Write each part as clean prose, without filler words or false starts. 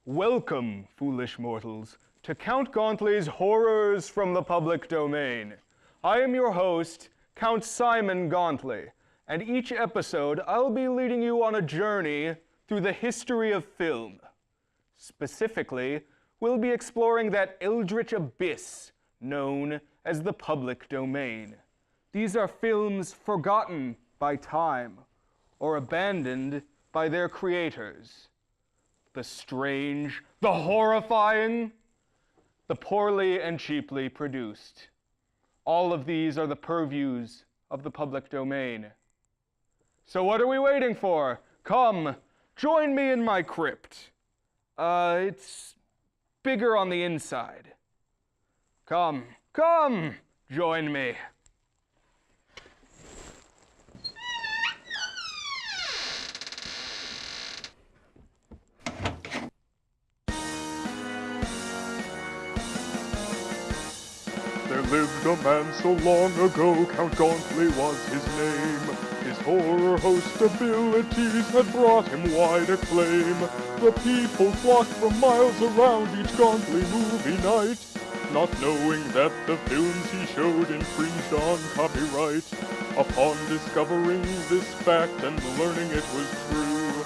Welcome, foolish mortals, to Count Gauntly's Horrors from the Public Domain. I am your host, Count Simon Gauntly, and each episode I'll be leading you on a journey through the history of film. Specifically, we'll be exploring that eldritch abyss known as the public domain. These are films forgotten by time or abandoned by their creators. The strange, the horrifying, the poorly and cheaply produced. All of these are the purviews of the public domain. So what are we waiting for? Come, join me in my crypt. It's bigger on the inside. Come, join me. There lived a man so long ago, Count Gauntly was his name. His horror host abilities had brought him wide acclaim. The people flocked from miles around each Gauntly movie night, not knowing that the films he showed infringed on copyright. Upon discovering this fact and learning it was true,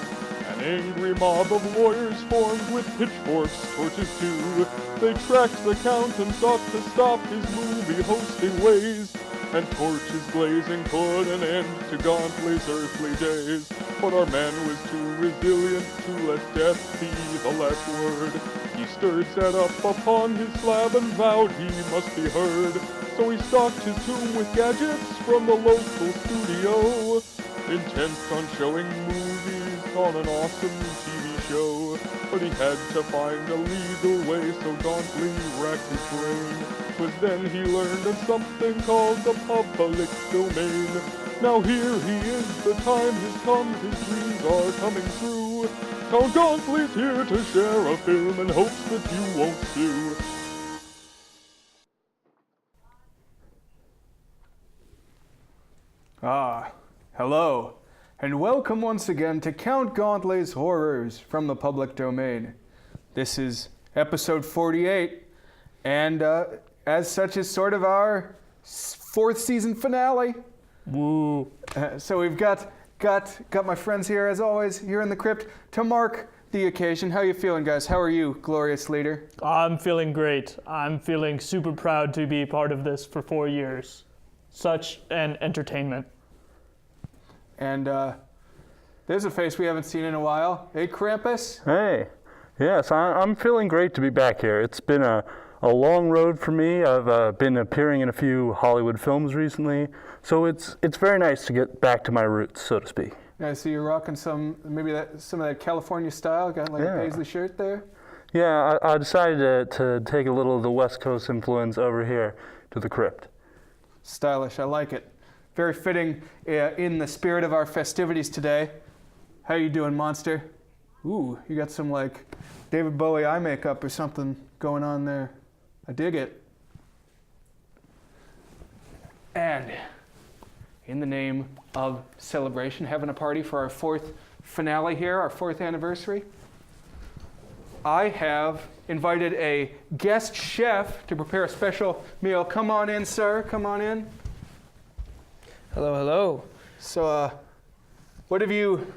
an angry mob of lawyers formed with pitchforks, torches too. They tracked the Count and sought to stop his movie hosting ways, and torches blazing put an end to Gauntly's earthly days. But our man was too resilient to let death be the last word. He stirred, sat up upon his slab, and vowed he must be heard. So he stocked his tomb with gadgets from the local studio, intent on showing movies on an awesome TV show. But he had to find a legal way, so Gauntly racked his brain. 'Twas then he learned of something called the public domain. Now here he is, the time has come, his dreams are coming true. Count Gauntly's here to share a film in hopes that you won't sue. Hello, and welcome once again to Count Gauntly's Horrors from the Public Domain. This is episode 48, and as such is sort of our fourth season finale. Woo. So we've got my friends here, as always, here in the crypt to mark the occasion. How you feeling, guys? How are you, glorious leader? I'm feeling great. I'm feeling super proud to be part of this for 4 years. Such an entertainment. And there's a face we haven't seen in a while. Hey, Krampus? Hey, yes, I'm feeling great to be back here. It's been a long road for me. I've been appearing in a few Hollywood films recently, so it's very nice to get back to my roots, so to speak. Yeah, I see you're rocking some of that California style. Got like a paisley shirt there. Yeah, I decided to take a little of the West Coast influence over here to the crypt. Stylish, I like it. Very fitting in the spirit of our festivities today. How you doing, monster? Ooh, you got some like David Bowie eye makeup or something going on there. I dig it. And in the name of celebration, having a party for our fourth finale here, our fourth anniversary, I have invited a guest chef to prepare a special meal. Come on in, sir. Come on in. Hello, hello. So, what have you?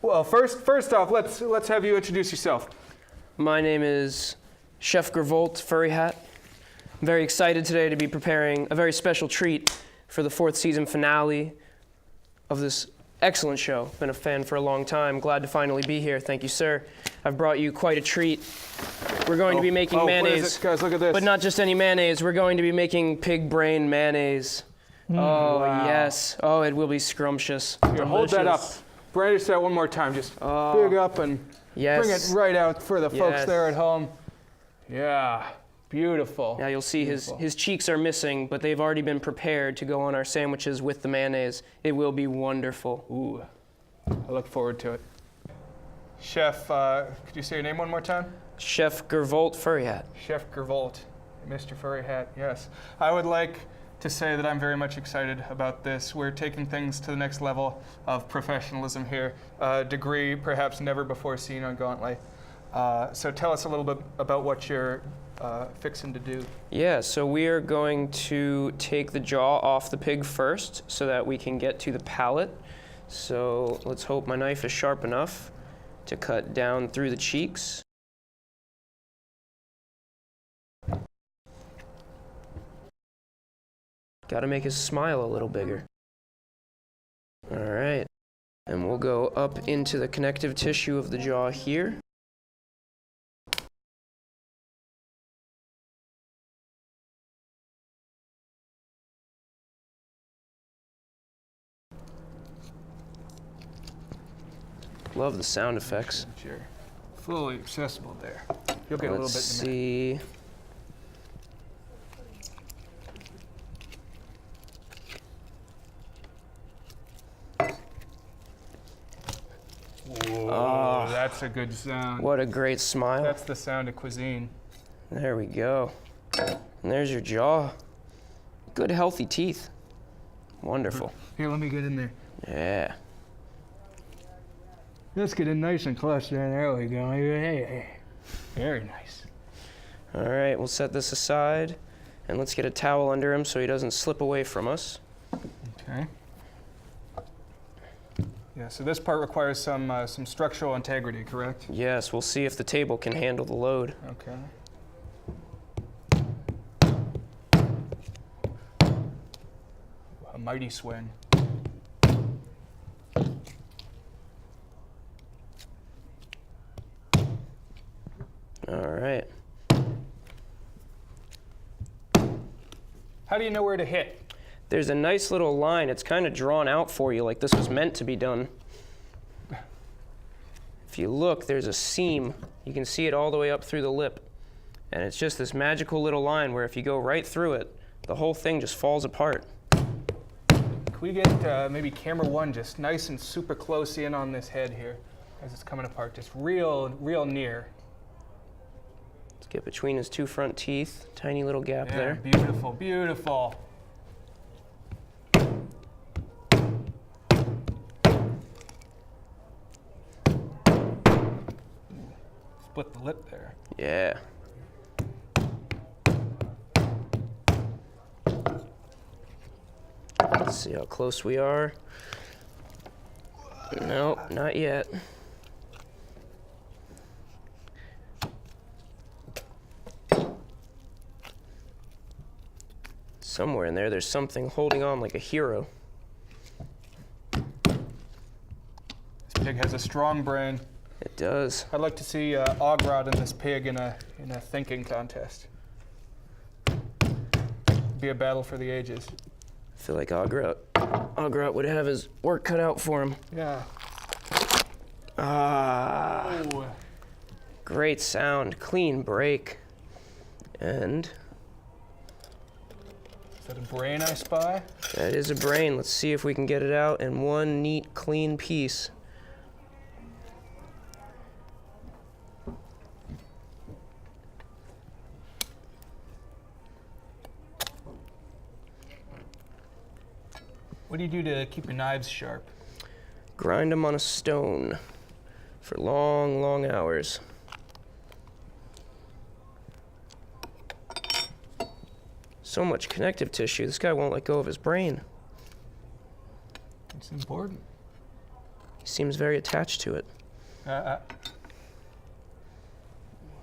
Well, first off, let's have you introduce yourself. My name is Chef Gevalt Furryhat. I'm very excited today to be preparing a very special treat for the fourth season finale of this excellent show. Been a fan for a long time. Glad to finally be here. Thank you, sir. I've brought you quite a treat. We're going to be making mayonnaise. What is it? Guys, look at this. But not just any mayonnaise. We're going to be making pig brain mayonnaise. Oh, wow. Yes. Oh, it will be scrumptious. Here, hold that up. Brandish that one more time. Just big up and Yes. bring it right out for the folks Yes. there at home. Yeah, beautiful. Now you'll see his cheeks are missing, but they've already been prepared to go on our sandwiches with the mayonnaise. It will be wonderful. Ooh, I look forward to it. Chef, could you say your name one more time? Chef Gevalt Furryhat. Chef Gevalt, Mr. Furryhat, yes. I would like to say that I'm very much excited about this. We're taking things to the next level of professionalism here. A degree perhaps never before seen on Gauntly. So tell us a little bit about what you're fixing to do. Yeah, so we are going to take the jaw off the pig first so that we can get to the palate. So let's hope my knife is sharp enough to cut down through the cheeks. Gotta make his smile a little bigger. All right, and we'll go up into the connective tissue of the jaw here. Love the sound effects. You're fully accessible there. You'll get a little bit Let's in a minute. see. Whoa, that's a good sound. What a great smile. That's the sound of cuisine. There we go. And there's your jaw. Good, healthy teeth. Wonderful. Here, let me get in there. Yeah. Let's get in nice and close. There we go. Hey. Very nice. All right, we'll set this aside, and let's get a towel under him so he doesn't slip away from us. Okay. Yeah, so this part requires some structural integrity, correct? Yes, we'll see if the table can handle the load. Okay. A mighty swing. All right. How do you know where to hit? There's a nice little line. It's kind of drawn out for you like this was meant to be done. If you look, there's a seam. You can see it all the way up through the lip. And it's just this magical little line where if you go right through it, the whole thing just falls apart. Can we get maybe camera one just nice and super close in on this head here as it's coming apart, just real near. Let's get between his two front teeth. Tiny little gap Yeah, there. beautiful, beautiful. Split the lip there. Yeah. Let's see how close we are. Nope, not yet. Somewhere in there, there's something holding on like a hero. This pig has a strong brain. It does. I'd like to see Ogrot and this pig in a thinking contest. Be a battle for the ages. I feel like Ogrot would have his work cut out for him. Yeah. Ah, Oh. great sound, clean break. And Is that a brain I spy? that is a brain. Let's see if we can get it out in one neat, clean piece. What do you do to keep your knives sharp? Grind them on a stone for long, long hours. So much connective tissue. This guy won't let go of his brain. It's important. He seems very attached to it. Uh,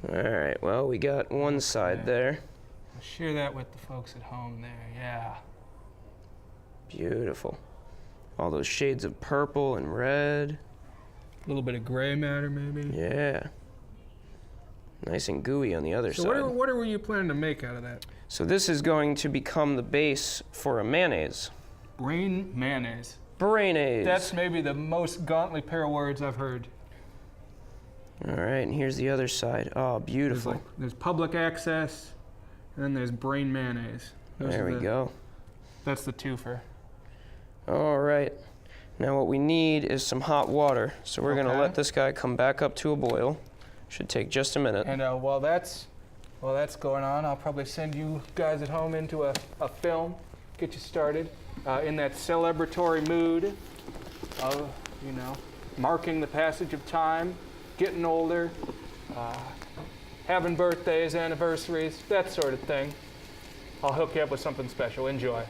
All right, well, we got one side there. Share that with the folks at home there, yeah. Beautiful. All those shades of purple and red. A little bit of gray matter, maybe. Yeah. Nice and gooey on the other So side. what were you planning to make out of that? So this is going to become the base for a mayonnaise. Brain mayonnaise. Brainaise. That's maybe the most Gauntly pair of words I've heard. All right, and here's the other side. Oh, beautiful. There's public access, and then there's brain mayonnaise. There we go. That's the twofer. All right. Now what we need is some hot water. So we're going to Okay. let this guy come back up to a boil. Should take just a minute. And while that's going on, I'll probably send you guys at home into a film, get you started in that celebratory mood of, marking the passage of time, getting older, having birthdays, anniversaries, that sort of thing. I'll hook you up with something special. Enjoy.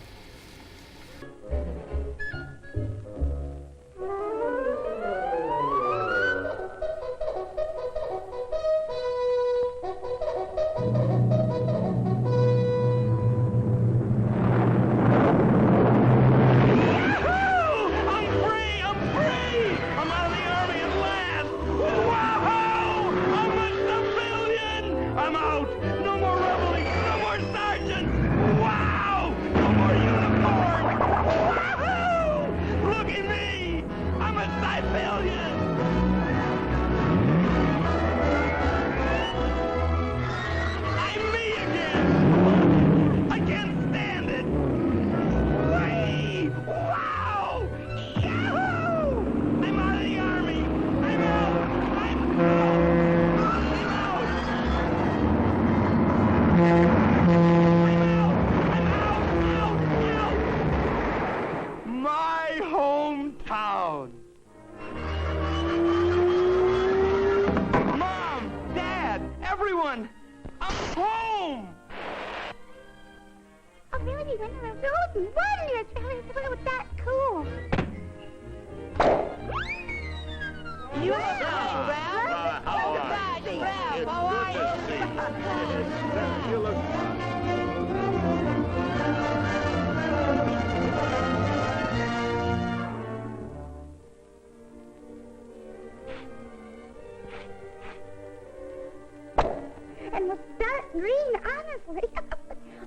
And the dark green, honestly.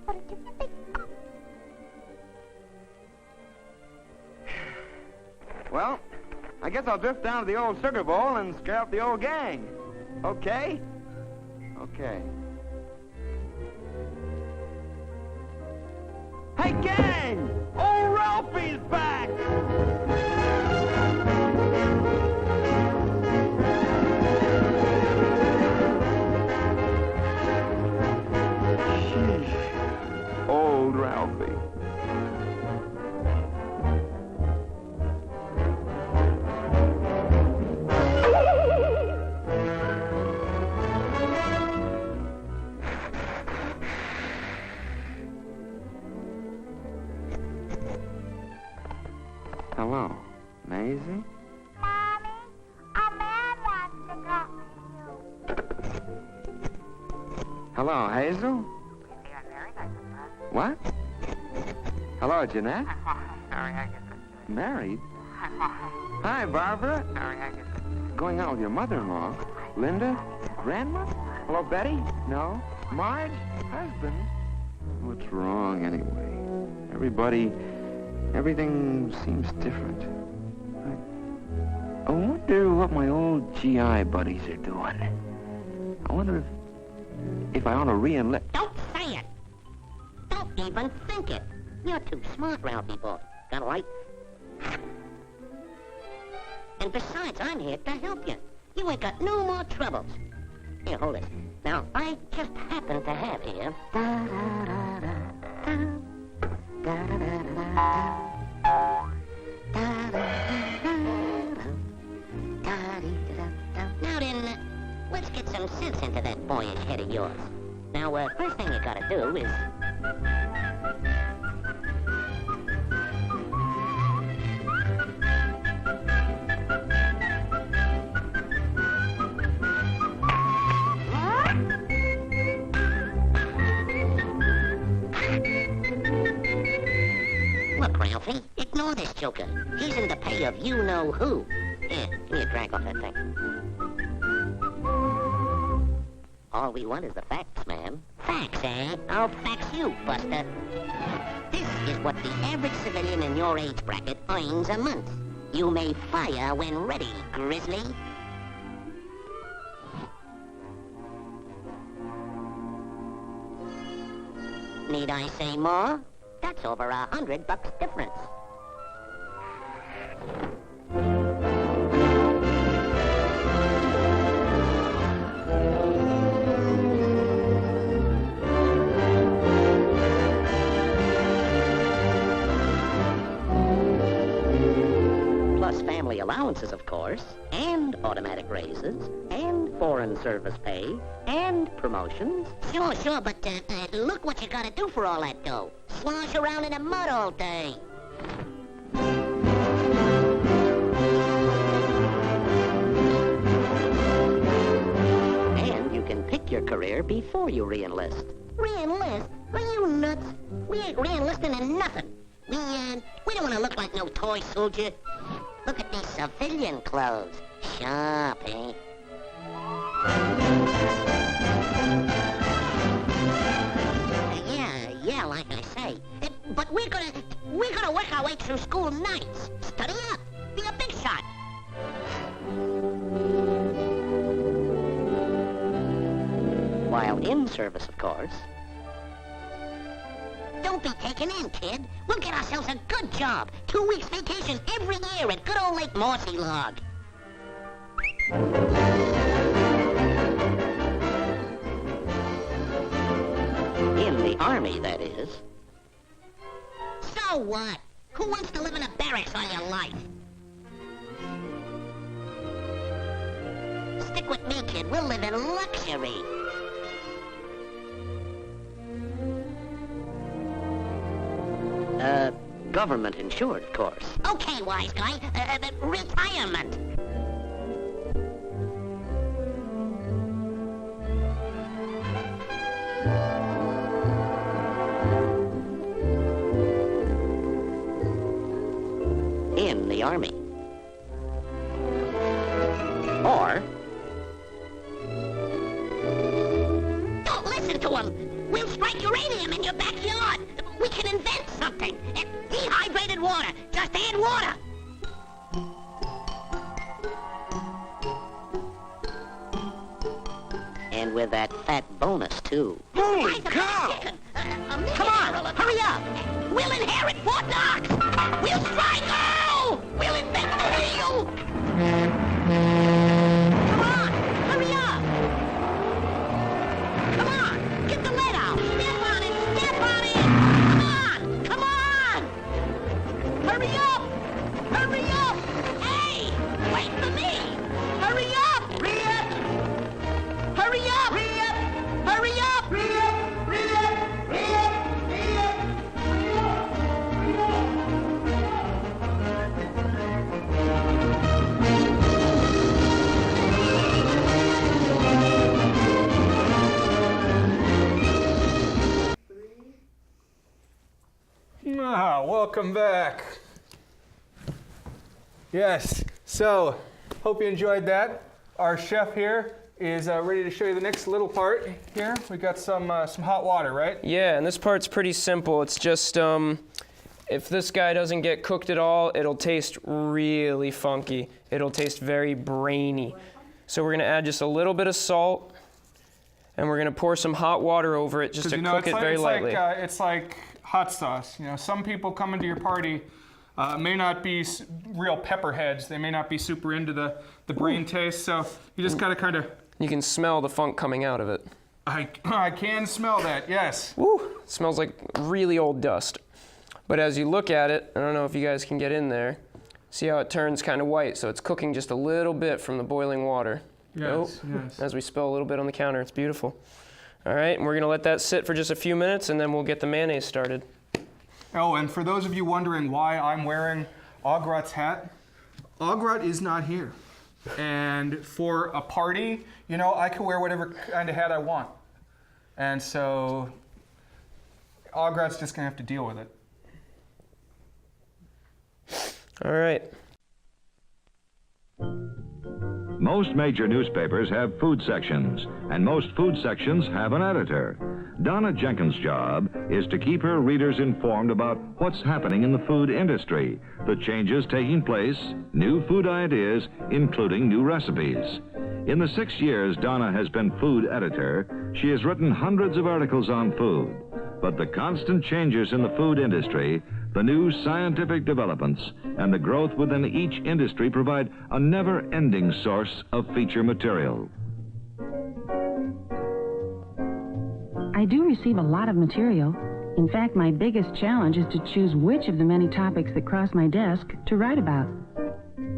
What a terrific... Well, I guess I'll drift down to the old sugar bowl and scare up the old gang. Okay? Okay. Hey, gang! Old Ralphie's back! Sheesh. Old Ralphie. Hello, Maisie? Mommy, a man wants to talk to you. Hello, Hazel? What? Hello, Jeanette? Married? Hi, Barbara. Going out with your mother-in-law. Linda? Grandma? Hello, Betty? No? Marge? Husband? What's wrong, anyway? Everything seems different. I wonder what my old GI buddies are doing. I wonder if I ought to re-enlist. Don't say it! Don't even think it! You're too smart, Ralphie boy. Got a light? And besides, I'm here to help you. You ain't got no more troubles. Here, hold it. Now, I just happen to have here... Now then, let's get some sense into that boyish head of yours. Now, first thing you gotta do is... Look, Ralphie, ignore this joker. He's in the pay of you-know-who. Here, give me a drag off that thing. All we want is the facts, man. Facts, eh? I'll fax you, Buster. This is what the average civilian in your age bracket earns a month. You may fire when ready, Grizzly. Need I say more? That's over $100 difference. Plus family family allowances, of course, and automatic raises, and foreign service pay, and promotions. Sure, but look what you gotta do for all that dough. Slosh around in the mud all day. And you can pick your career before you re-enlist. Re-enlist? Are you nuts? We ain't re-enlisting in nothing. We don't want to look like no toy soldier. Look at these civilian clothes. Sharp, eh? Yeah, like I say. But we're gonna work our way through school nights. Study up. Be a big shot. While in service, of course. Don't be taken in, kid. We'll get ourselves a good job. 2 weeks vacation every year at good old Lake Morsey Log. In the Army, that is. So what? Who wants to live in a barracks all your life? Stick with me, kid. We'll live in luxury. Government insured, of course. Okay, wise guy. Retirement. In the Army. Or... Don't listen to him! We'll strike uranium in your backyard! We can invent something! Dehydrated water! Just add water! And with that fat bonus, too. Holy cow! Come on, hurry up! We'll inherit Fort Knox! We'll strike gold! We'll invent the wheel! Come on, hurry up! Come on, get the lead out! Step on it! Step on it! Come on! Come on! Hurry up! Hurry up! Hey! Wait for me! Hurry up! Hurry up! Hurry up! Hurry up! Hurry up! Welcome back. Yes, so hope you enjoyed that. Our chef here is ready to show you the next little part here. We got some hot water, right? Yeah, and this part's pretty simple. It's just if this guy doesn't get cooked at all, it'll taste really funky. It'll taste very brainy. So we're gonna add just a little bit of salt, and we're gonna pour some hot water over it just to cook it very lightly. It's like hot sauce. You know, some people come into your party may not be real pepperheads. They may not be super into the brain taste. So you just gotta kind of. You can smell the funk coming out of it. I can smell that. Yes. Woo! It smells like really old dust. But as you look at it, I don't know if you guys can get in there. See how it turns kind of white? So it's cooking just a little bit from the boiling water. Yes. Yes. As we spill a little bit on the counter, it's beautiful. All right, and we're gonna let that sit for just a few minutes, and then we'll get the mayonnaise started. Oh, and for those of you wondering why I'm wearing Ograt's hat, Ograt is not here. And for a party, you know, I can wear whatever kind of hat I want. And so Ograt's just gonna have to deal with it. All right. Most major newspapers have food sections, and most food sections have an editor. Donna Jenkins' job is to keep her readers informed about what's happening in the food industry, the changes taking place, new food ideas, including new recipes. In the 6 years Donna has been food editor, she has written hundreds of articles on food. But the constant changes in the food industry, the new scientific developments, and the growth within each industry provide a never-ending source of feature material. I do receive a lot of material. In fact, my biggest challenge is to choose which of the many topics that cross my desk to write about.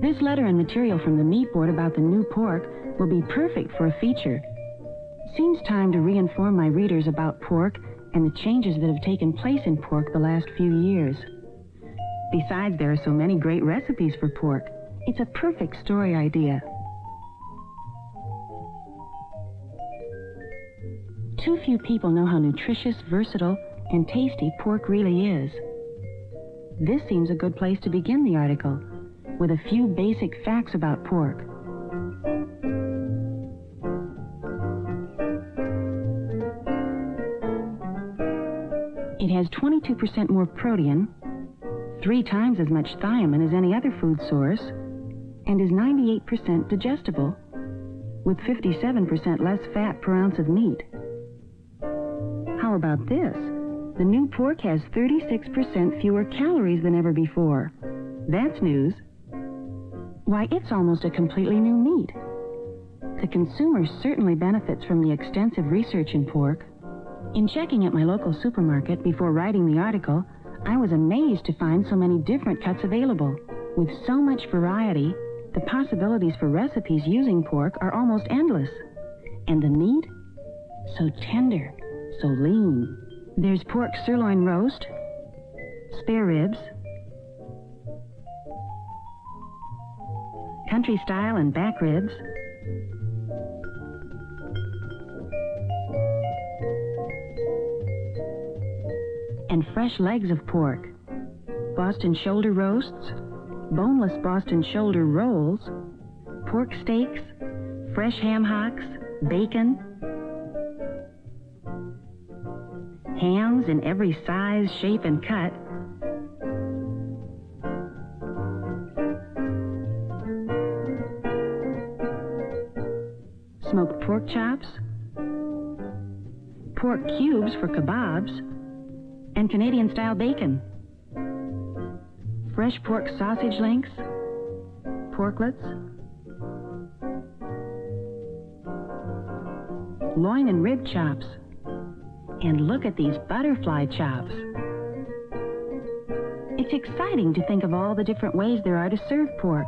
This letter and material from the meat board about the new pork will be perfect for a feature. Seems time to re-inform my readers about pork and the changes that have taken place in pork the last few years. Besides, there are so many great recipes for pork. It's a perfect story idea. Too few people know how nutritious, versatile, and tasty pork really is. This seems a good place to begin the article, with a few basic facts about pork. It has 22% more protein, 3 times as much thiamine as any other food source, and is 98% digestible, with 57% less fat per ounce of meat. How about this? The new pork has 36% fewer calories than ever before. That's news. Why, it's almost a completely new meat. The consumer certainly benefits from the extensive research in pork. In checking at my local supermarket before writing the article, I was amazed to find so many different cuts available. With so much variety, the possibilities for recipes using pork are almost endless. And the meat? So tender, so lean. There's pork sirloin roast, spare ribs, country style and back ribs, and fresh legs of pork, Boston shoulder roasts, boneless Boston shoulder rolls, pork steaks, fresh ham hocks, bacon, hams in every size, shape, and cut, smoked pork chops, pork cubes for kebabs, and Canadian-style bacon, fresh pork sausage links, porklets, loin and rib chops, and look at these butterfly chops. It's exciting to think of all the different ways there are to serve pork.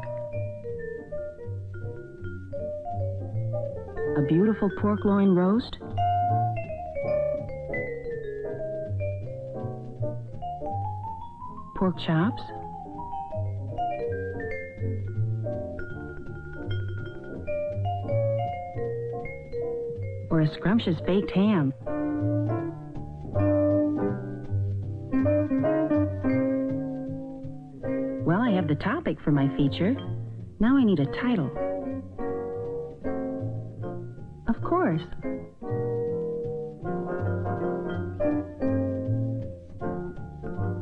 A beautiful pork loin roast, pork chops, or a scrumptious baked ham. Well, I have the topic for my feature. Now I need a title. Of course.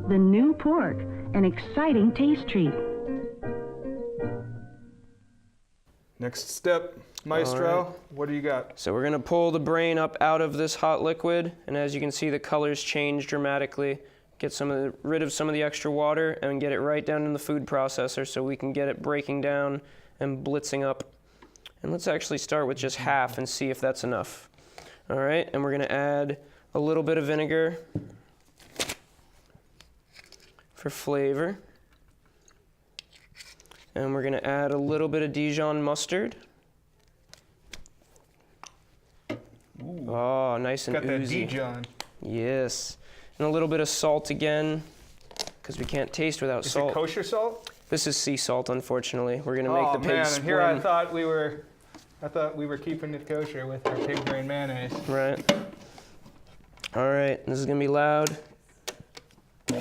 The new pork, an exciting taste treat. Next step, Maestro, what do you got? So we're gonna pull the brain up out of this hot liquid, and as you can see, the colors change dramatically. Get rid of some of the extra water and get it right down in the food processor so we can get it breaking down and blitzing up. And let's actually start with just half and see if that's enough. All right, and we're gonna add a little bit of vinegar for flavor. And we're gonna add a little bit of Dijon mustard. Ooh. Oh, nice and got oozy. Got that Dijon. Yes. And a little bit of salt again, because we can't taste without salt. Is it kosher salt? This is sea salt, unfortunately. We're gonna make the pig and here squirm. I thought we were keeping it kosher with our pig brain mayonnaise. Right. All right, this is gonna be loud. All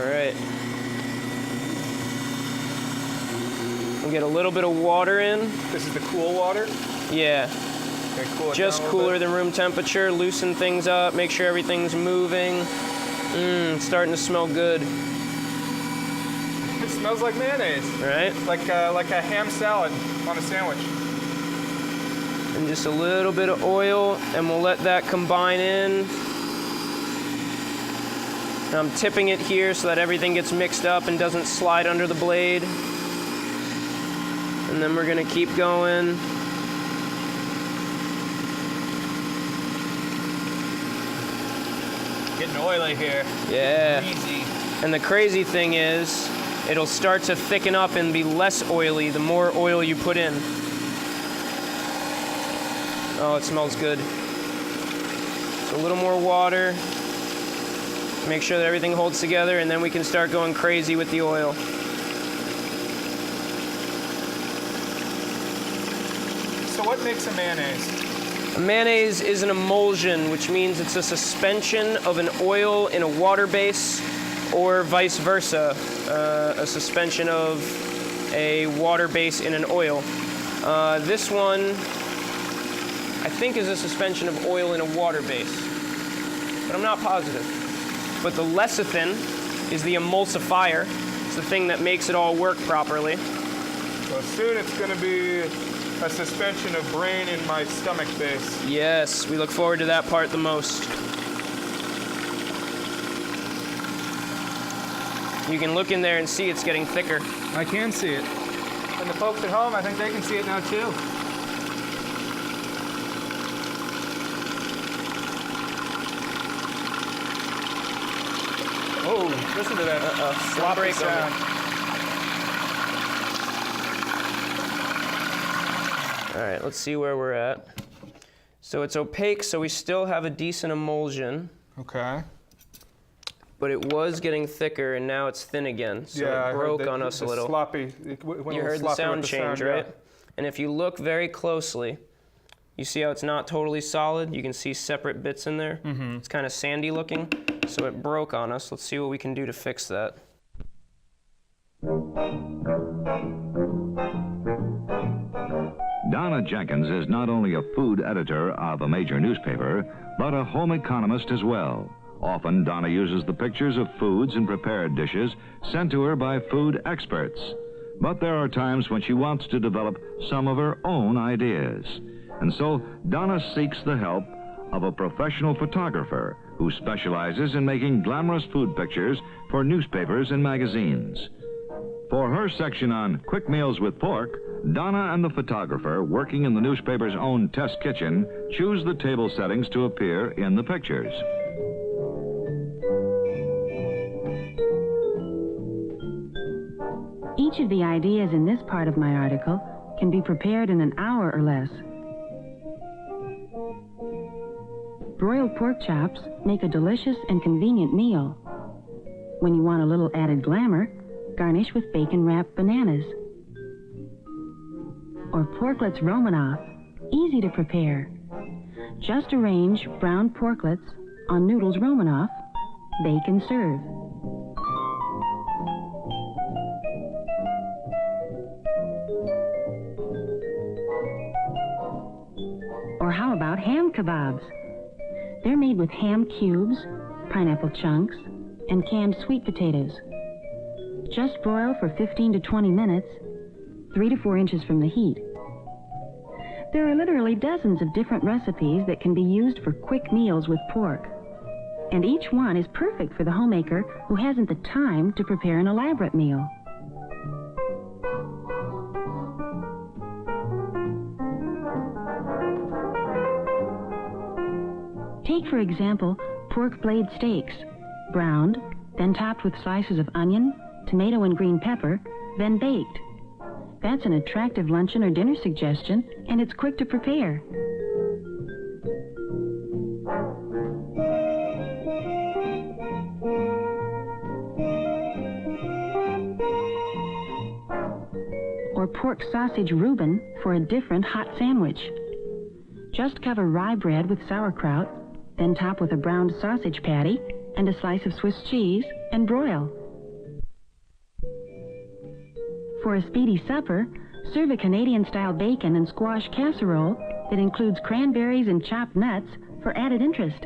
right. We'll get a little bit of water in. This is the cool water? Yeah. Okay, cool it Just down a little cooler bit. than room temperature. Loosen things up. Make sure everything's moving. It's starting to smell good. It smells like mayonnaise. Right? Like a ham salad on a sandwich. And just a little bit of oil, and we'll let that combine in. And I'm tipping it here so that everything gets mixed up and doesn't slide under the blade. And then we're gonna keep going. Getting oily here. Yeah. Easy. And the crazy thing is, it'll start to thicken up and be less oily the more oil you put in. Oh, it smells good. So a little more water. Make sure that everything holds together, and then we can start going crazy with the oil. So what makes a mayonnaise? A mayonnaise is an emulsion, which means it's a suspension of an oil in a water base, or vice versa, a suspension of a water base in an oil. This one, I think, is a suspension of oil in a water base, but I'm not positive. But the lecithin is the emulsifier. It's the thing that makes it all work properly. So soon it's going to be a suspension of brain in my stomach base. Yes, we look forward to that part the most. You can look in there and see it's getting thicker. I can see it. And the folks at home, I think they can see it now too. Oh, listen to that sloppy sound. All right, let's see where we're at. So it's opaque, so we still have a decent emulsion. Okay. But it was getting thicker, and now it's thin again. So yeah, it broke on us a little. Sloppy. You heard the sound change, right? Yeah. And if you look very closely, you see how it's not totally solid? You can see separate bits in there. Mm-hmm. It's kind of sandy looking, so it broke on us. Let's see what we can do to fix that. Donna Jenkins is not only a food editor of a major newspaper, but a home economist as well. Often, Donna uses the pictures of foods and prepared dishes sent to her by food experts. But there are times when she wants to develop some of her own ideas. And so, Donna seeks the help of a professional photographer who specializes in making glamorous food pictures for newspapers and magazines. For her section on Quick Meals with Pork, Donna and the photographer, working in the newspaper's own test kitchen, choose the table settings to appear in the pictures. Each of the ideas in this part of my article can be prepared in an hour or less. Broiled pork chops make a delicious and convenient meal. When you want a little added glamour, garnish with bacon-wrapped bananas. Or porklets Romanoff, easy to prepare. Just arrange browned porklets on noodles Romanoff, bake and serve. Or how about ham kebabs? They're made with ham cubes, pineapple chunks, and canned sweet potatoes. Just broil for 15 to 20 minutes, 3 to 4 inches from the heat. There are literally dozens of different recipes that can be used for quick meals with pork. And each one is perfect for the homemaker who hasn't the time to prepare an elaborate meal. Take, for example, pork blade steaks, browned, then topped with slices of onion, tomato and green pepper, then baked. That's an attractive luncheon or dinner suggestion, and it's quick to prepare. Or pork sausage Reuben for a different hot sandwich. Just cover rye bread with sauerkraut, then top with a browned sausage patty and a slice of Swiss cheese and broil. For a speedy supper, serve a Canadian-style bacon and squash casserole that includes cranberries and chopped nuts for added interest.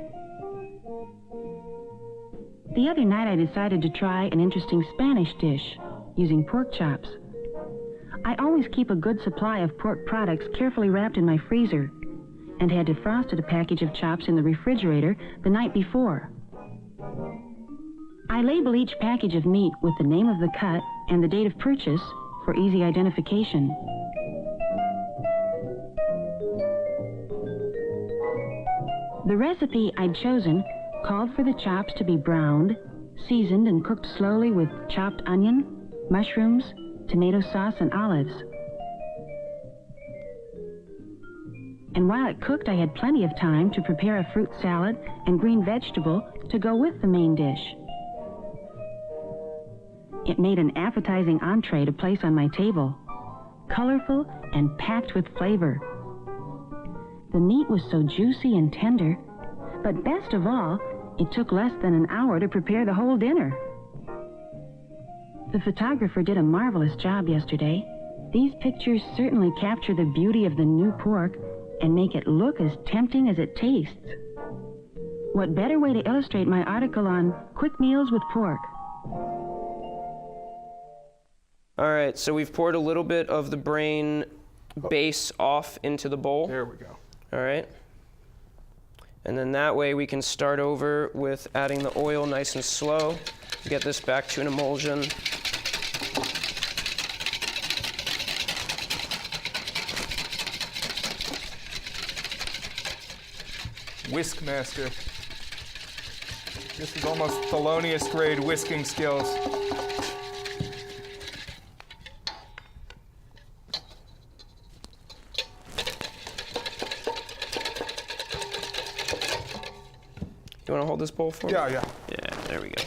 The other night I decided to try an interesting Spanish dish using pork chops. I always keep a good supply of pork products carefully wrapped in my freezer and had defrosted a package of chops in the refrigerator the night before. I label each package of meat with the name of the cut and the date of purchase for easy identification. The recipe I'd chosen called for the chops to be browned, seasoned and cooked slowly with chopped onion, mushrooms, tomato sauce, and olives. And while it cooked, I had plenty of time to prepare a fruit salad and green vegetable to go with the main dish. It made an appetizing entree to place on my table, colorful and packed with flavor. The meat was so juicy and tender, but best of all, it took less than an hour to prepare the whole dinner. The photographer did a marvelous job yesterday. These pictures certainly capture the beauty of the new pork and make it look as tempting as it tastes. What better way to illustrate my article on quick meals with pork? All right, so we've poured a little bit of the brain base off into the bowl. There we go. All right. And then that way we can start over with adding the oil nice and slow. Get this back to an emulsion. Whisk master. This is almost Thelonious grade whisking skills. You want to hold this bowl for me? Yeah. Yeah, there we go.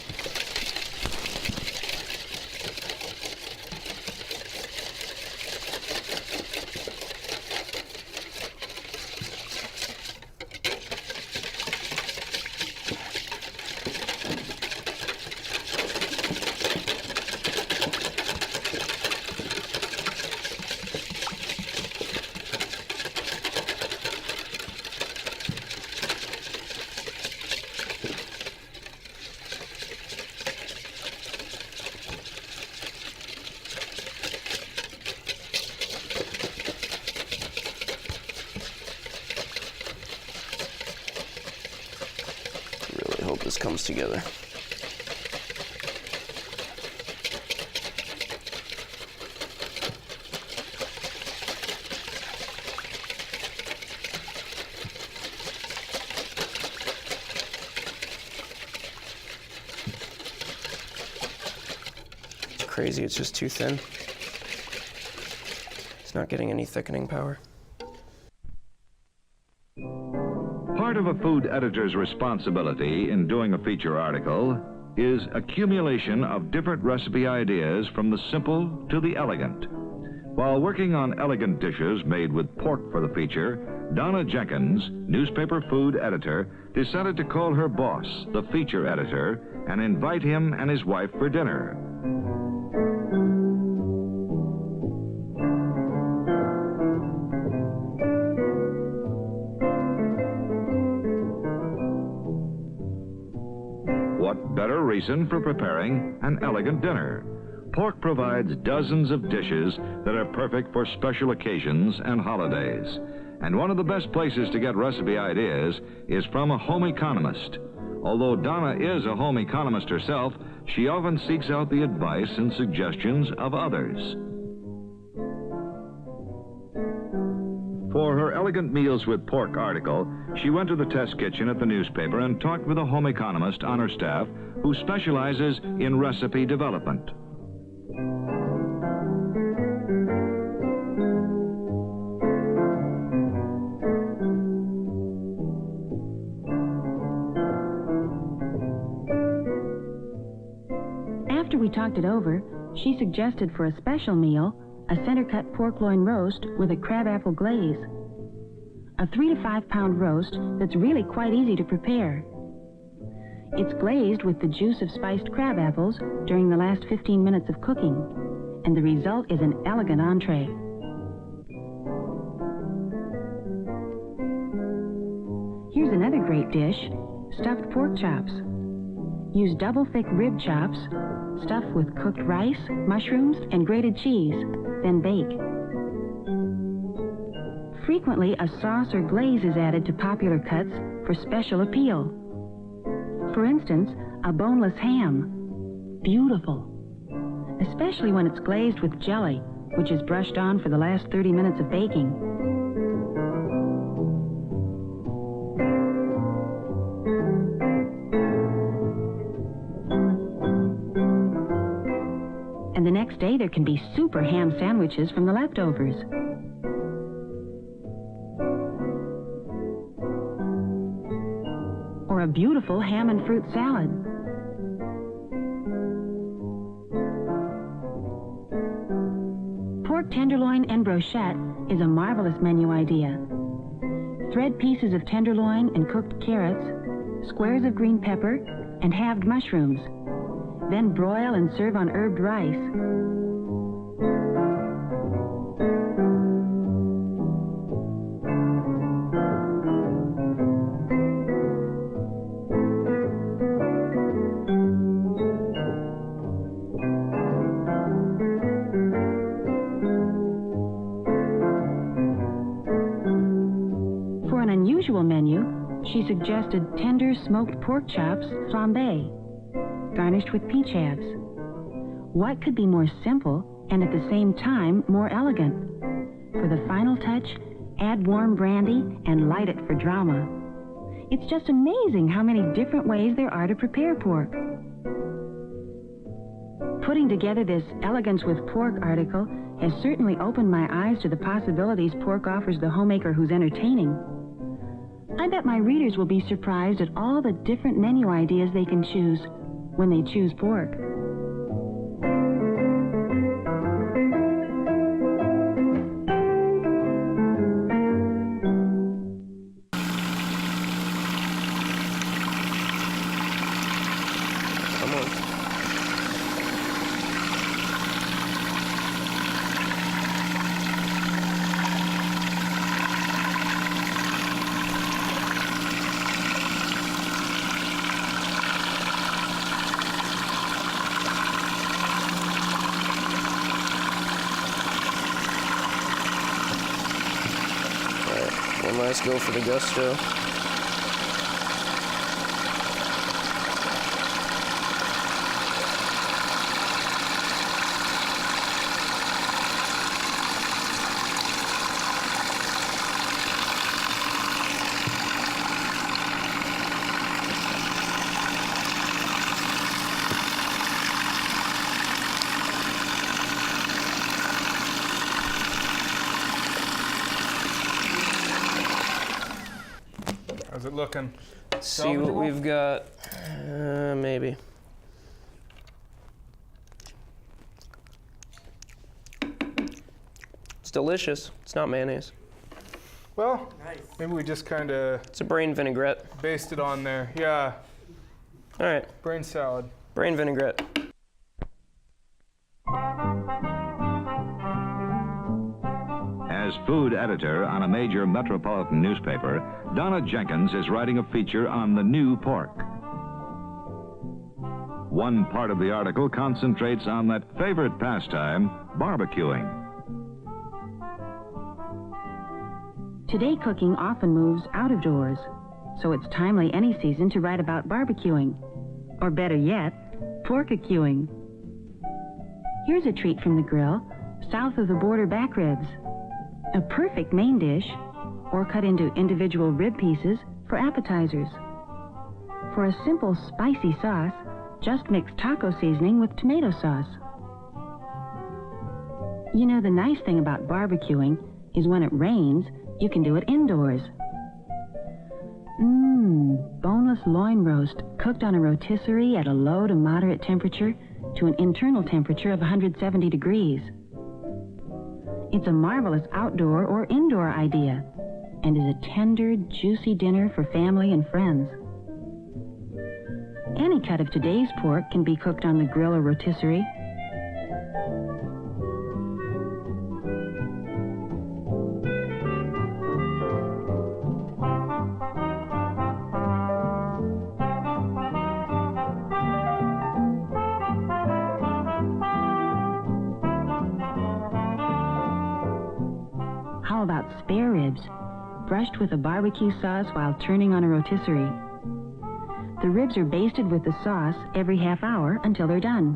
Hope this comes together. It's crazy, it's just too thin. It's not getting any thickening power. Part of a food editor's responsibility in doing a feature article is accumulation of different recipe ideas from the simple to the elegant. While working on elegant dishes made with pork for the feature, Donna Jenkins, newspaper food editor, decided to call her boss, the feature editor, and invite him and his wife for dinner. What better reason for preparing an elegant dinner? Pork provides dozens of dishes that are perfect for special occasions and holidays. And one of the best places to get recipe ideas is from a home economist. Although Donna is a home economist herself, she often seeks out the advice and suggestions of others. For her Elegant Meals with Pork article, she went to the test kitchen at the newspaper and talked with a home economist on her staff who specializes in recipe development. After we talked it over, she suggested for a special meal a center-cut pork loin roast with a crabapple glaze. A 3 to 5 pound roast that's really quite easy to prepare. It's glazed with the juice of spiced crab apples during the last 15 minutes of cooking, and the result is an elegant entree. Here's another great dish, stuffed pork chops. Use double-thick rib chops, stuff with cooked rice, mushrooms, and grated cheese, then bake. Frequently, a sauce or glaze is added to popular cuts for special appeal. For instance, a boneless ham. Beautiful. Especially when it's glazed with jelly, which is brushed on for the last 30 minutes of baking. next day, there can be super ham sandwiches from the leftovers. Or a beautiful ham and fruit salad. Pork tenderloin en brochette is a marvelous menu idea. Thread pieces of tenderloin and cooked carrots, squares of green pepper, and halved mushrooms. Then broil and serve on herbed rice. For an unusual menu, she suggested tender smoked pork chops flambé, garnished with peach halves. What could be more simple and at the same time more elegant? For the final touch, add warm brandy and light it for drama. It's just amazing how many different ways there are to prepare pork. Putting together this Elegance with Pork article has certainly opened my eyes to the possibilities pork offers the homemaker who's entertaining. I bet my readers will be surprised at all the different menu ideas they can choose when they choose pork. Come on. One last go for the gusto. How's it looking? Let's see what we've got. Maybe. It's delicious. It's not mayonnaise. Well, maybe we just kind of It's a brain vinaigrette. based it on there. Yeah, All right, brain salad. brain vinaigrette. As food editor on a major metropolitan newspaper, Donna Jenkins is writing a feature on the new pork. One part of the article concentrates on that favorite pastime, barbecuing. Today, cooking often moves out of doors, so it's timely any season to write about barbecuing. Or better yet, pork-a-cuing. Here's a treat from the grill, south of the border back ribs. A perfect main dish, or cut into individual rib pieces for appetizers. For a simple spicy sauce, just mix taco seasoning with tomato sauce. You know, the nice thing about barbecuing is when it rains, you can do it indoors. Boneless loin roast cooked on a rotisserie at a low to moderate temperature to an internal temperature of 170 degrees. It's a marvelous outdoor or indoor idea and is a tender, juicy dinner for family and friends. Any cut of today's pork can be cooked on the grill or rotisserie. How about spare ribs, brushed with a barbecue sauce while turning on a rotisserie? The ribs are basted with the sauce every half hour until they're done.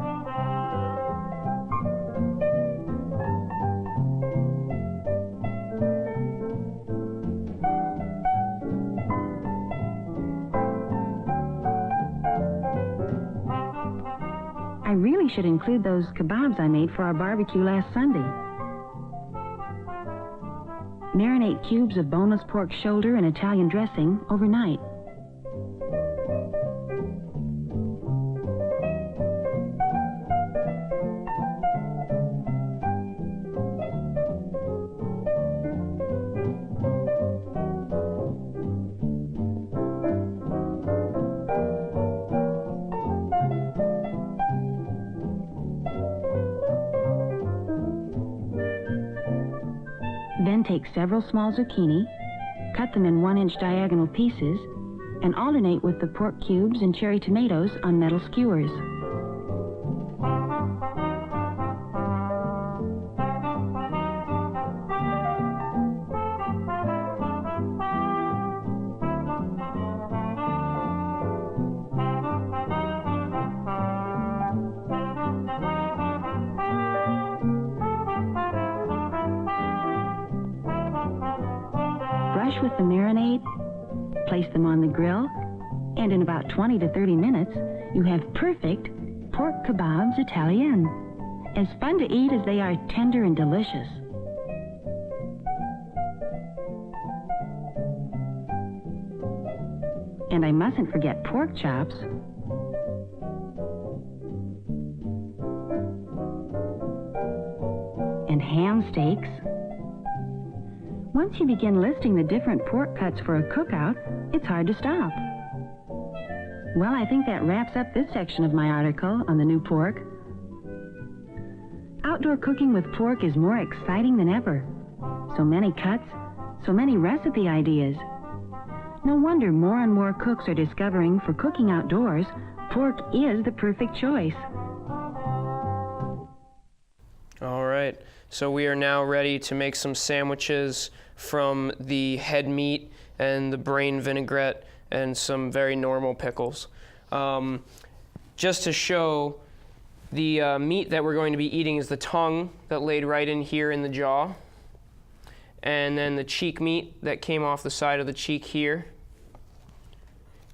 I really should include those kebabs I made for our barbecue last Sunday. Marinate cubes of boneless pork shoulder in Italian dressing overnight. Then take several small zucchini, cut them in 1-inch diagonal pieces, and alternate with the pork cubes and cherry tomatoes on metal skewers. Brush with the marinade, place them on the grill, and in about 20 to 30 minutes, you have perfect pork kebabs Italienne. As fun to eat as they are tender and delicious. And I mustn't forget pork chops. And ham steaks. Once you begin listing the different pork cuts for a cookout, it's hard to stop. Well, I think that wraps up this section of my article on the new pork. Outdoor cooking with pork is more exciting than ever. So many cuts, so many recipe ideas. No wonder more and more cooks are discovering for cooking outdoors, pork is the perfect choice. All right, so we are now ready to make some sandwiches from the head meat and the brain vinaigrette and some very normal pickles. Just to show, the meat that we're going to be eating is the tongue that laid right in here in the jaw, and then the cheek meat that came off the side of the cheek here,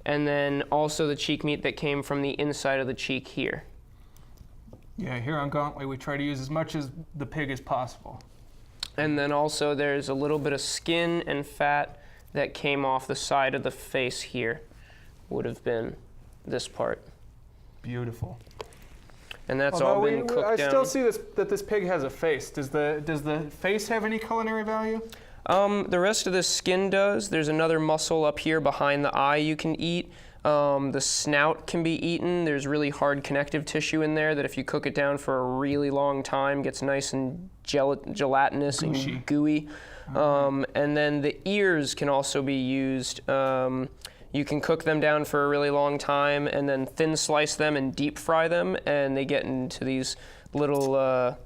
and then also the cheek meat that came from the inside of the cheek here. Yeah, here on Gauntly, we try to use as much as the pig as possible. And then also there's a little bit of skin and fat that came off the side of the face here, would have been this part. Beautiful. And that's all been cooked down. I still see that this pig has a face. Does the face have any culinary value? The rest of the skin does. There's another muscle up here behind the eye you can eat. The snout can be eaten. There's really hard connective tissue in there that if you cook it down for a really long time, gets nice and gelatinous and gooey. And then the ears can also be used. You can cook them down for a really long time and then thin slice them and deep fry them, and they get into these little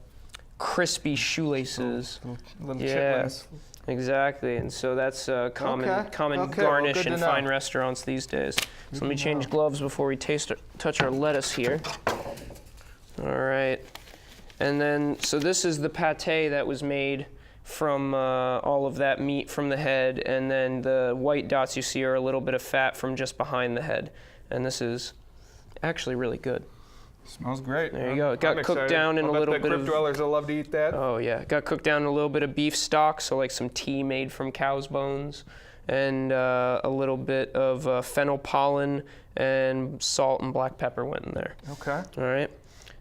crispy shoelaces. Little chitlins. Exactly, and so that's a common garnish in fine restaurants these days. So let me change gloves before we touch our lettuce here. All right, and then, so this is the pate that was made from all of that meat from the head, and then the white dots you see are a little bit of fat from just behind the head. And this is actually really good. Smells great. There you go. It got cooked down in a little bit of... Crypt dwellers will love to eat that. Oh, yeah. It got cooked down in a little bit of beef stock, so like some tea made from cow's bones, and a little bit of fennel pollen, and salt and black pepper went in there. Okay. All right.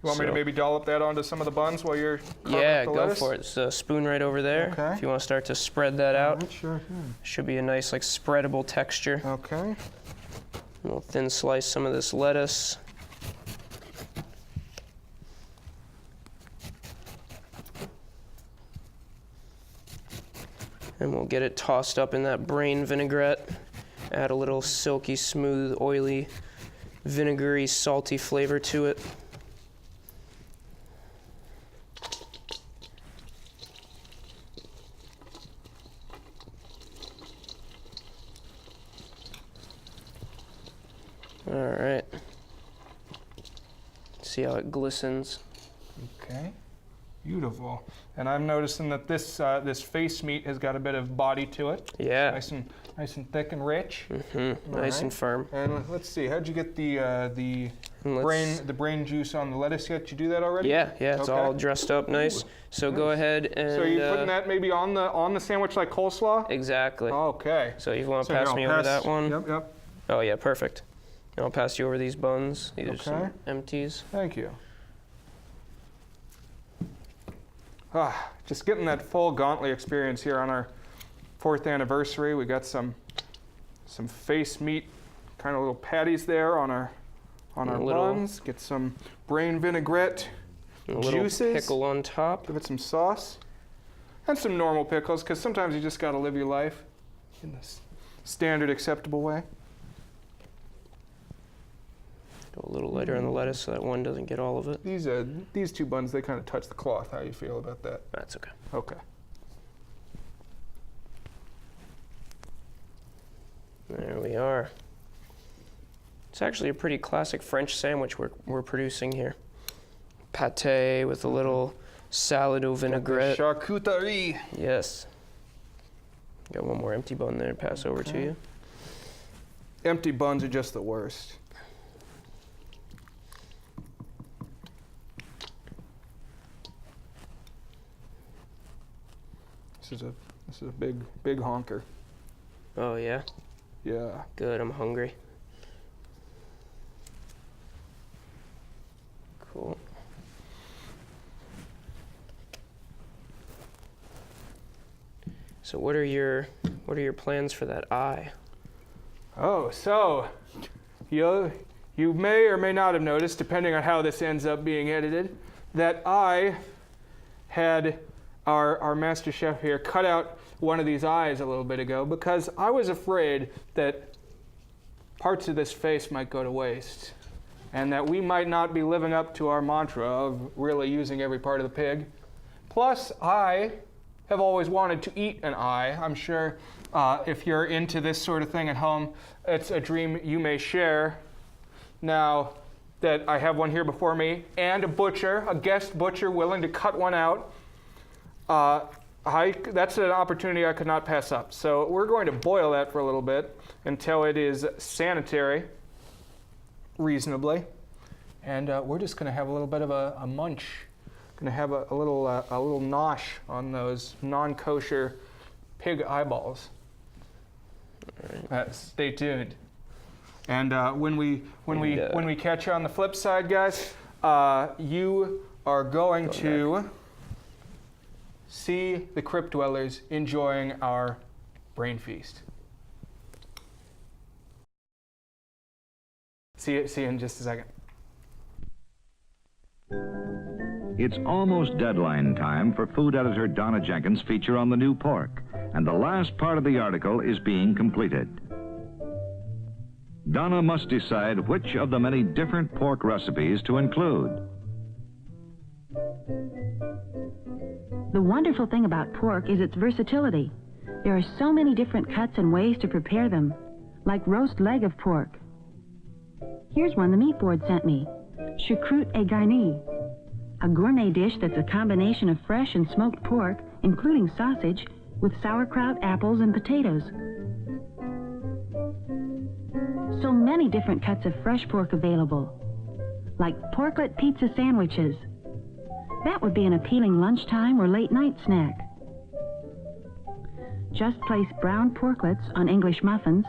You want me to maybe dollop that onto some of the buns while you're carving Yeah, the go lettuce? for it. There's a spoon right over there. Okay. If you want to start to spread that out. Right, sure. Should be a nice, like, spreadable texture. Okay. We'll thin slice some of this lettuce. And we'll get it tossed up in that brain vinaigrette. Add a little silky, smooth, oily, vinegary, salty flavor to it. All right. See how it glistens. Okay. Beautiful. And I'm noticing that this this face meat has got a bit of body to it. Yeah. Nice and thick and rich. Mm-hmm. Nice and firm. And let's see, how'd you get the the brain juice on the lettuce yet? Did you do that already? Yeah, it's Okay. all dressed up nice. So go ahead and... So are you putting that maybe on the sandwich like coleslaw? Exactly. Okay. So you want to pass me over that one? Yep. Oh yeah, perfect. And I'll pass you over these buns. These are Okay. some empties. Thank you. Just getting that full Gauntly experience here on our 4th anniversary. We got some face meat, kind of little patties there on our buns. Get some brain vinaigrette a little juices. Pickle on top. Give it some sauce. And some normal pickles, because sometimes you just got to live your life in the standard acceptable way. Go a little lighter on the lettuce so that one doesn't get all of it. These 2 buns, they kind of touch the cloth. How you feel about that? That's okay. Okay. There we are. It's actually a pretty classic French sandwich we're producing here. Pâté with a little salad au vinaigrette. Charcuterie. Yes. Got one more empty bun there to pass over to you. Empty buns are just the worst. This is a big honker. Oh yeah? Yeah. Good, I'm hungry. Cool. So what are your plans for that eye? Oh, so you may or may not have noticed, depending on how this ends up being edited, that I had our master chef here cut out one of these eyes a little bit ago because I was afraid that parts of this face might go to waste and that we might not be living up to our mantra of really using every part of the pig. Plus, I have always wanted to eat an eye. I'm sure if you're into this sort of thing at home, it's a dream you may share. Now that I have one here before me and a guest butcher willing to cut one out, that's an opportunity I could not pass up. So we're going to boil that for a little bit until it is sanitary, reasonably. And we're just going to have a little bit of a munch. Going to have a little nosh on those non-kosher pig eyeballs. Stay tuned. And when we catch you on the flip side, guys, you are going to see the crypt dwellers enjoying our brain feast. See you in just a second. It's almost deadline time for food editor Donna Jenkins' feature on the new pork, and the last part of the article is being completed. Donna must decide which of the many different pork recipes to include. The wonderful thing about pork is its versatility. There are so many different cuts and ways to prepare them, like roast leg of pork. Here's one the meat board sent me, choucroute et garni, a gourmet dish that's a combination of fresh and smoked pork, including sausage, with sauerkraut, apples, and potatoes. So many different cuts of fresh pork available, like porklet pizza sandwiches. That would be an appealing lunchtime or late night snack. Just place brown porklets on English muffins,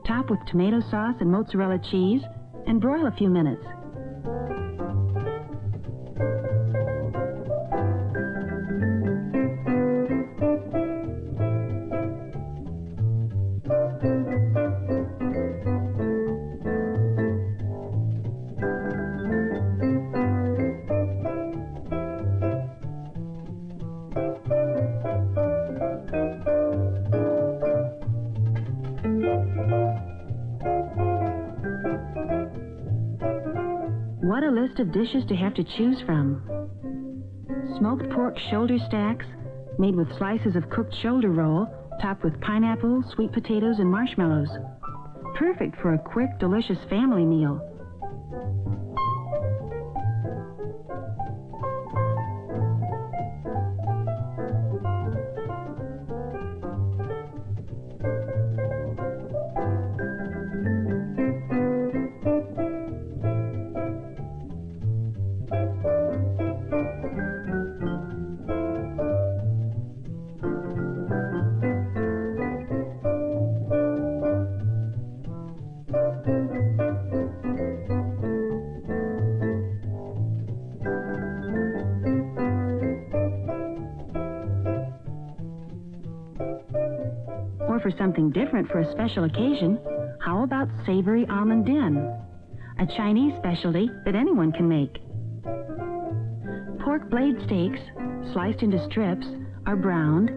top with tomato sauce and mozzarella cheese, and broil a few minutes. What a list of dishes to have to choose from. Smoked pork shoulder stacks, made with slices of cooked shoulder roll, topped with pineapple, sweet potatoes, and marshmallows. Perfect for a quick, delicious family meal. for something different for a special occasion, how about savory almond din? A Chinese specialty that anyone can make. Pork blade steaks, sliced into strips, are browned,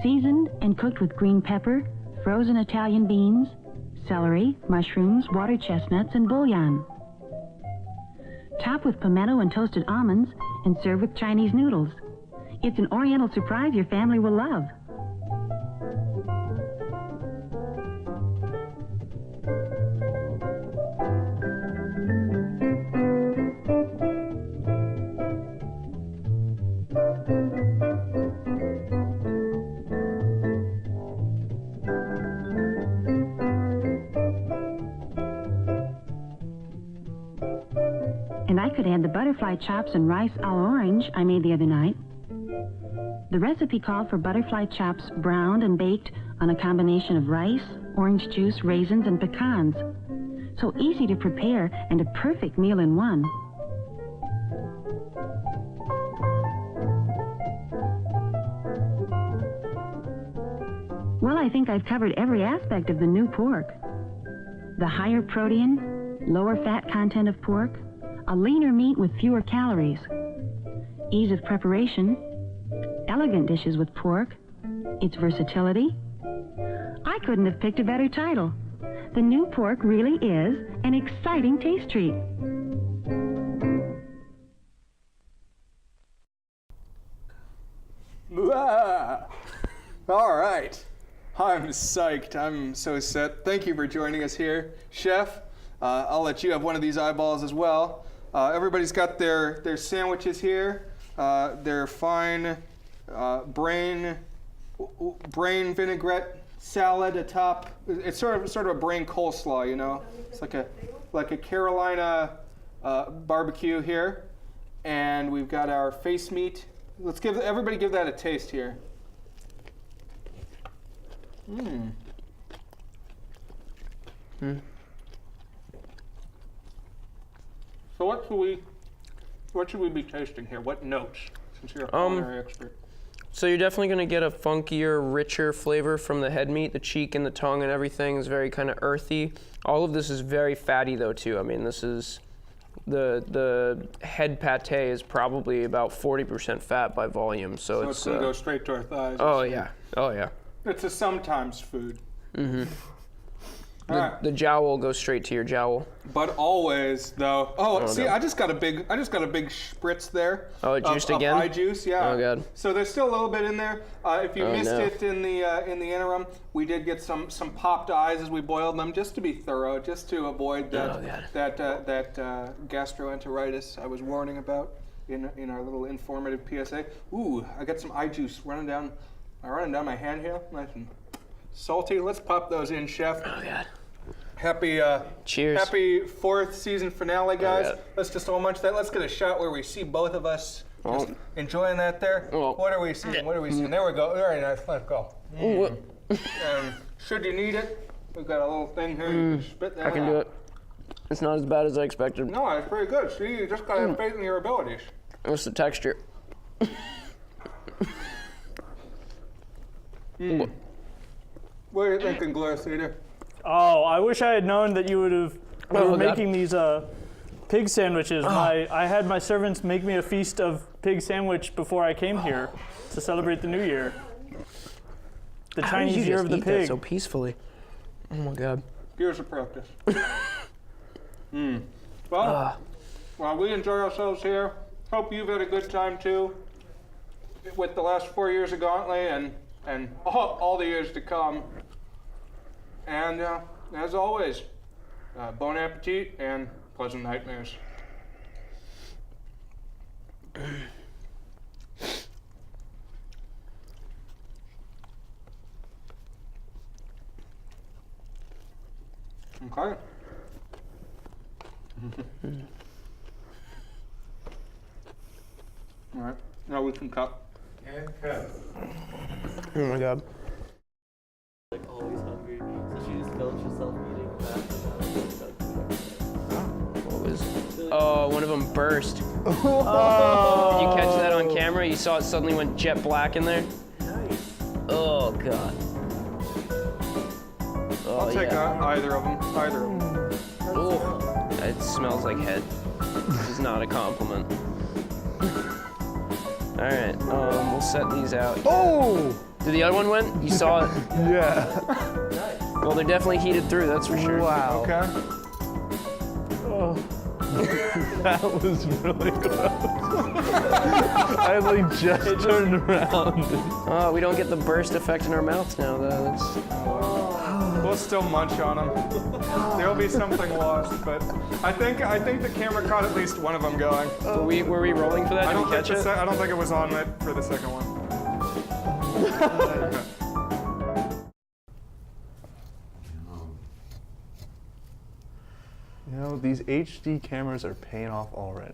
seasoned, and cooked with green pepper, frozen Italian beans, celery, mushrooms, water chestnuts, and bouillon. Top with pimento and toasted almonds and serve with Chinese noodles. It's an Oriental surprise your family will love. And I could add the butterfly chops and rice a l'orange I made the other night. The recipe called for butterfly chops browned and baked on a combination of rice, orange juice, raisins, and pecans. So easy to prepare and a perfect meal in one. Well, I think I've covered every aspect of the new pork. The higher protein, lower fat content of pork, a leaner meat with fewer calories, ease of preparation, elegant dishes with pork, its versatility. I couldn't have picked a better title. The new pork really is an exciting taste treat. All right. I'm psyched. I'm so set. Thank you for joining us here, Chef. I'll let you have one of these eyeballs as well. Everybody's got their sandwiches here. Their fine brain vinaigrette salad atop. It's sort of a brain coleslaw, you know. It's like a Carolina barbecue here, and we've got our face meat. Let's everybody give that a taste here. So what should we be tasting here? What notes, since you're a culinary expert? So you're definitely going to get a funkier, richer flavor from the head meat. The cheek and the tongue and everything is very kind of earthy. All of this is very fatty though too. I mean, this is the head pate is probably about 40% fat by volume. So it's going to go straight to our thighs. Oh yeah. Oh yeah. It's a sometimes food. Mm-hmm. The jowl will go straight to your jowl. But always, though. See, I just got a big spritz there. Oh, juiced again? Of eye juice, yeah. Oh god. So there's still a little bit in there. If you missed it in the interim, we did get some popped eyes as we boiled them, just to be thorough, just to avoid that gastroenteritis I was warning about in our little informative PSA. Ooh, I got some eye juice running down my hand here, nice and salty. Let's pop those in, Chef. Oh god. Happy cheers. Happy 4th season finale, guys. Oh, Let's just all munch that. Let's get a shot where we see both of us just enjoying that there. What are we seeing? What are we seeing? There we go. Very nice. Let's go. Should you need it, we've got a little thing here. You can spit that I can do it. It's not as bad as I expected. No, it's pretty good. See, you just gotta have faith in your abilities. What's the texture? What are you thinking, Gloria Theater? Oh, I wish I had known that you were making these pig sandwiches. I had my servants make me a feast of pig sandwich before I came here to celebrate the new year. The Chinese year of the pig. That so peacefully. Oh my god. Years of practice. Well, we enjoy ourselves here. Hope you've had a good time too with the last 4 years of Gauntly and all the years to come. And as always, bon appetit and pleasant nightmares. Okay. All right, now we can cut. And cut. Oh my god. Like always hungry, so she just felt herself eating What was it? Oh, one of them burst. Did you catch that on camera? You saw it suddenly went jet black in there? nice. Oh god. I'll take either of them. Either of them. Oh, it smells like head. This is not a compliment. All right, we'll set these out. Oh! Did the other one win? You saw it? Yeah. Well, they're definitely heated through, that's for sure. Wow. Okay. Oh. That was really close. I like just turned around. Oh, we don't get the burst effect in our mouths now, though. That's... We'll still munch on them. There'll be something lost, but I think the camera caught at least one of them going. Were we rolling for that? I Did don't we catch it? I don't think it was on it for the second one. You know, these HD cameras are paying off already.